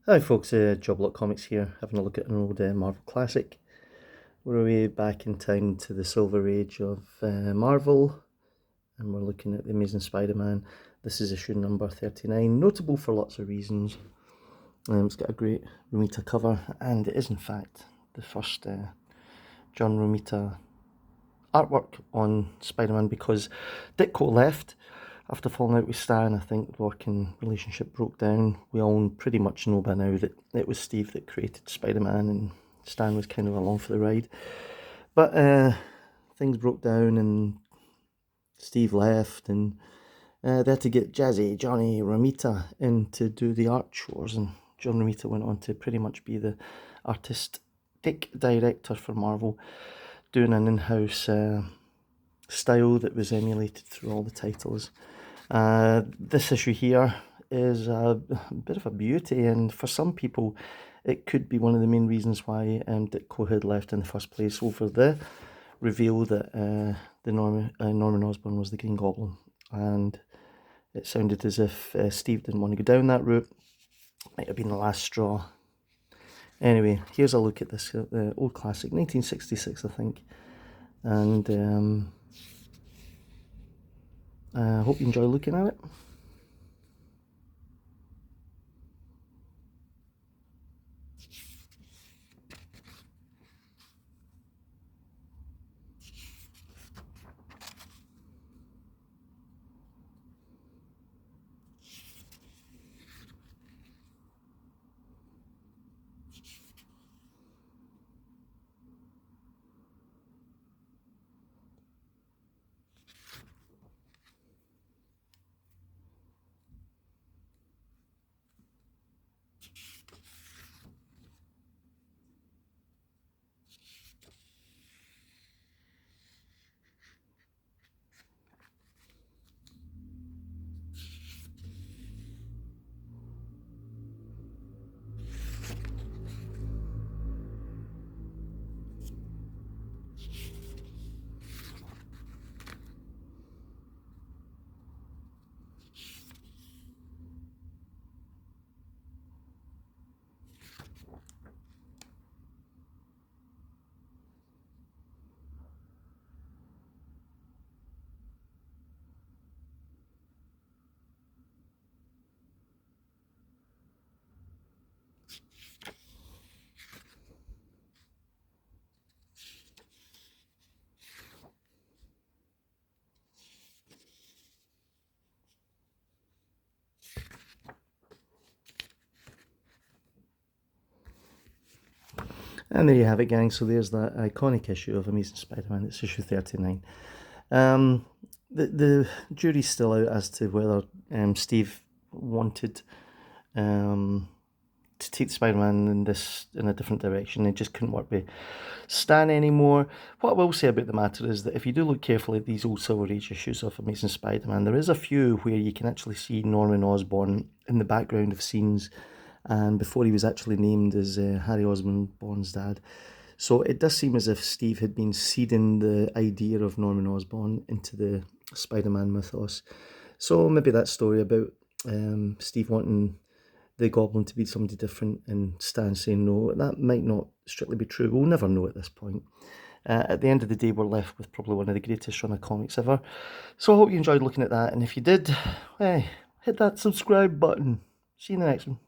Hi folks, Joblot Comics here, having a look at an old Marvel classic. We're way back in time to the Silver Age of Marvel, and we're looking at The Amazing Spider-Man. This is issue number 39, notable for lots of reasons. It's got a great Romita cover, and it is in fact the first John Romita artwork on Spider-Man, because Ditko left after falling out with Stan. I think the working relationship broke down. We all pretty much know by now that it was Steve that created Spider-Man and Stan was kind of along for the ride. But things broke down and Steve left, and they had to get Jazzy Johnny Romita in to do the art chores, and John Romita went on to pretty much be the artistic director for Marvel, doing an in-house style that was emulated through all the titles. This issue here is a bit of a beauty, and for some people it could be one of the main reasons why Ditko had left in the first place, over the reveal that Norman Osborn was the Green Goblin, and it sounded as if Steve didn't want to go down that route. Might have been the last straw. Anyway, here's a look at this old classic, 1966 I think, and I hope you enjoy looking at it. And there you have it, gang. So there's that iconic issue of Amazing Spider-Man. It's issue 39. The jury's still out as to whether Steve wanted to take Spider-Man in a different direction. It just couldn't work with Stan anymore. What I will say about the matter is that if you do look carefully at these old Silver Age issues of Amazing Spider-Man, there is a few where you can actually see Norman Osborn in the background of scenes, and before he was actually named as Harry Osborn's dad. So it does seem as if Steve had been seeding the idea of Norman Osborn into the Spider-Man mythos. So maybe that story about Steve wanting the Goblin to be somebody different and Stan saying no, that might not strictly be true. We'll never know at this point. At the end of the day, we're left with probably one of the greatest run of comics ever. So I hope you enjoyed looking at that, and if you did, hey, hit that subscribe button. See you in the next one.